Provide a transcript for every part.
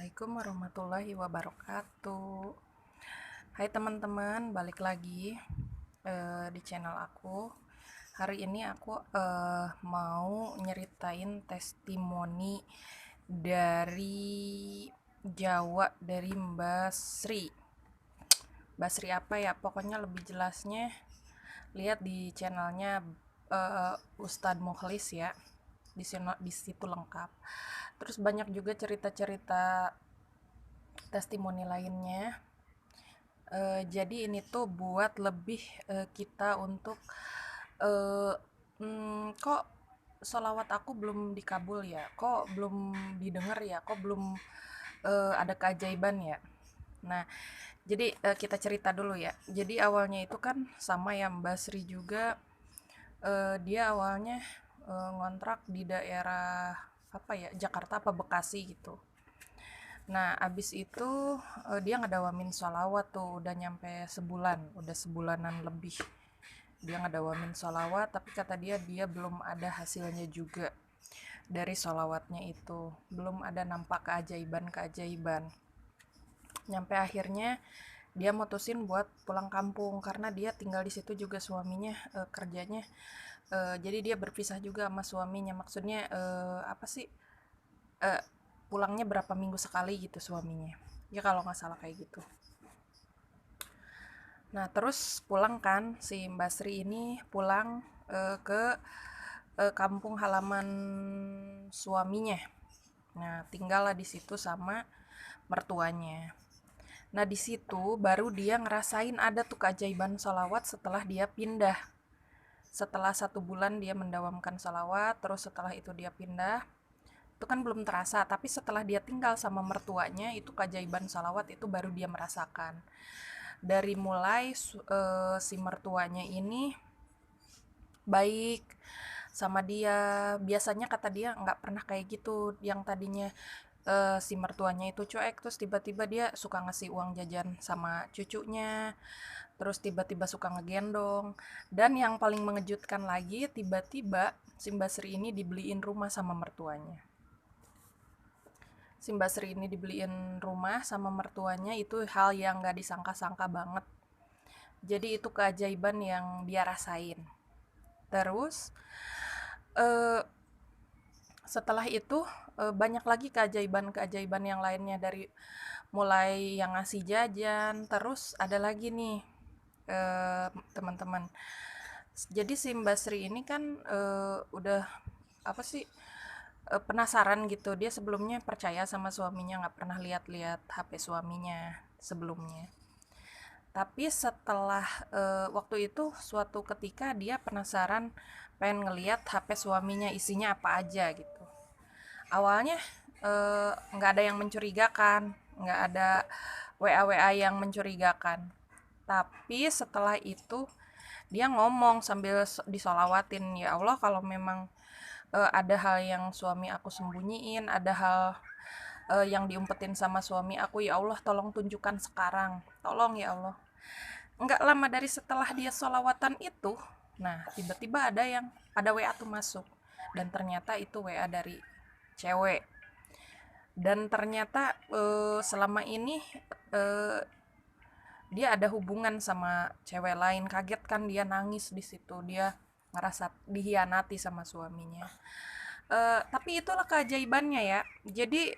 Assalamualaikum warahmatullahi wabarakatuh. Hai teman-teman, balik lagi di channel aku. Hari ini aku mau nyeritain testimoni dari Jawa dari Mbak Sri. Mbak Sri apa ya? Pokoknya lebih jelasnya lihat di channelnya Ustadz Mukhlis ya. Di situ lengkap. Terus banyak juga cerita-cerita testimoni lainnya. Jadi ini tuh buat lebih kita untuk uh, kok sholawat aku belum dikabul ya, kok belum didengar ya, kok belum ada keajaiban ya. Nah, jadi kita cerita dulu ya. Jadi awalnya itu kan sama ya Mbak Sri juga, dia awalnya ngontrak di daerah apa ya, Jakarta apa Bekasi gitu. Nah, abis itu dia ngedawamin sholawat tuh, udah nyampe sebulan, udah sebulanan lebih. Dia ngedawamin sholawat, tapi kata dia belum ada hasilnya juga dari sholawatnya itu. Belum ada nampak keajaiban-keajaiban. Nyampe akhirnya dia mutusin buat pulang kampung karena dia tinggal di situ juga suaminya kerjanya. Jadi dia berpisah juga sama suaminya. Maksudnya apa sih? eh, Pulangnya berapa minggu sekali gitu suaminya ya kalau nggak salah kayak gitu. Nah terus pulang kan si Mbak Sri ini pulang ke kampung halaman suaminya. Nah tinggallah di situ sama mertuanya. Nah di situ baru dia ngerasain ada tuh keajaiban sholawat setelah dia pindah. Setelah 1 bulan dia mendawamkan sholawat, terus setelah itu dia pindah, itu kan belum terasa, tapi setelah dia tinggal sama mertuanya itu keajaiban salawat itu baru dia merasakan. Dari mulai si mertuanya ini baik sama dia, biasanya kata dia nggak pernah kayak gitu. Yang tadinya si mertuanya itu cuek, terus tiba-tiba dia suka ngasih uang jajan sama cucunya, terus tiba-tiba suka ngegendong. Dan yang paling mengejutkan lagi, tiba-tiba si Mbak Sri ini dibeliin rumah sama mertuanya. Si Mbak Sri ini dibeliin rumah sama mertuanya, itu hal yang gak disangka-sangka banget. Jadi itu keajaiban yang dia rasain. Terus eh, setelah itu banyak lagi keajaiban-keajaiban yang lainnya, dari mulai yang ngasih jajan. Terus ada lagi nih teman-teman. Jadi si Mbak Sri ini kan udah apa sih, penasaran gitu. Dia sebelumnya percaya sama suaminya, nggak pernah lihat-lihat HP suaminya sebelumnya. Tapi setelah waktu itu suatu ketika dia penasaran, pengen ngeliat HP suaminya isinya apa aja gitu. Awalnya nggak ada yang mencurigakan, nggak ada WA-WA yang mencurigakan. Tapi setelah itu dia ngomong sambil disolawatin, ya Allah kalau memang ada hal yang suami aku sembunyiin, ada hal yang diumpetin sama suami aku, ya Allah tolong tunjukkan sekarang, tolong ya Allah. Nggak lama dari setelah dia solawatan itu, nah tiba-tiba ada WA tuh masuk, dan ternyata itu WA dari cewek. Dan ternyata selama ini eh, dia ada hubungan sama cewek lain. Kaget kan, dia nangis di situ, dia ngerasa dihianati sama suaminya. Tapi itulah keajaibannya ya. Jadi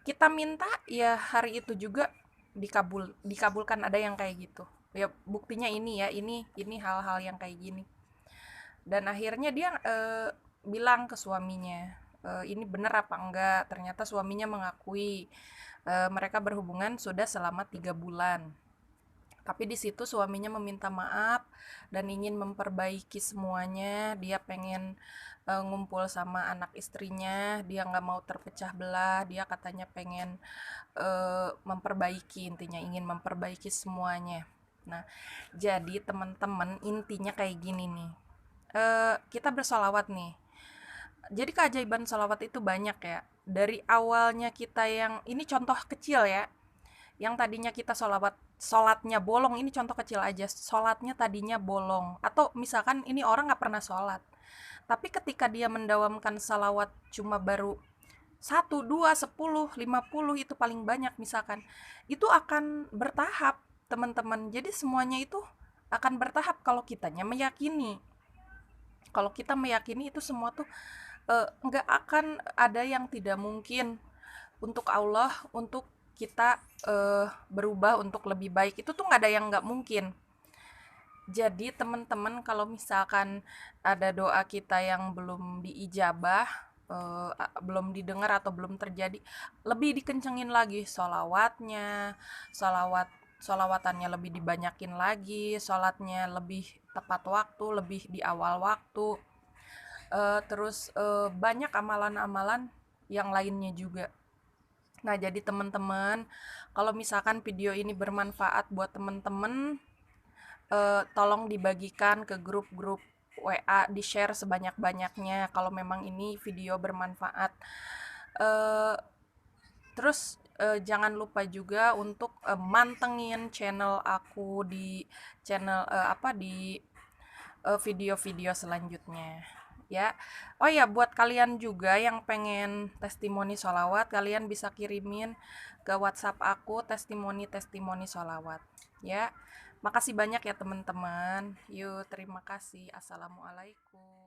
kita minta ya hari itu juga dikabulkan, ada yang kayak gitu. Ya buktinya ini ya, ini hal-hal yang kayak gini. Dan akhirnya dia bilang ke suaminya, ini bener apa enggak. Ternyata suaminya mengakui mereka berhubungan sudah selama 3 bulan. Tapi di situ suaminya meminta maaf dan ingin memperbaiki semuanya. Dia pengen ngumpul sama anak istrinya, dia nggak mau terpecah belah. Dia katanya pengen memperbaiki, intinya ingin memperbaiki semuanya. Nah, jadi teman-teman, intinya kayak gini nih. Kita bersolawat nih. Jadi keajaiban solawat itu banyak ya. Dari awalnya kita yang ini contoh kecil ya, yang tadinya kita sholatnya bolong, ini contoh kecil aja, sholatnya tadinya bolong, atau misalkan ini orang nggak pernah sholat, tapi ketika dia mendawamkan salawat cuma baru satu, dua, 10, 50 itu paling banyak misalkan. Itu akan bertahap, teman-teman. Jadi semuanya itu akan bertahap kalau kitanya meyakini. Kalau kita meyakini itu semua tuh nggak akan ada yang tidak mungkin untuk Allah, untuk kita berubah untuk lebih baik. Itu tuh nggak ada yang nggak mungkin. Jadi teman-teman kalau misalkan ada doa kita yang belum diijabah, belum didengar atau belum terjadi, lebih dikencengin lagi sholawatnya, sholawat sholawatannya lebih dibanyakin lagi, sholatnya lebih tepat waktu, lebih di awal waktu, terus banyak amalan-amalan yang lainnya juga. Nah, jadi teman-teman, kalau misalkan video ini bermanfaat buat teman-teman, tolong dibagikan ke grup-grup WA, di-share sebanyak-banyaknya kalau memang ini video bermanfaat. Eh, Terus jangan lupa juga untuk mantengin channel aku di channel apa di video-video selanjutnya ya. Oh ya, buat kalian juga yang pengen testimoni sholawat, kalian bisa kirimin ke WhatsApp aku testimoni sholawat ya. Makasih banyak ya teman-teman. Yuk, terima kasih. Assalamualaikum.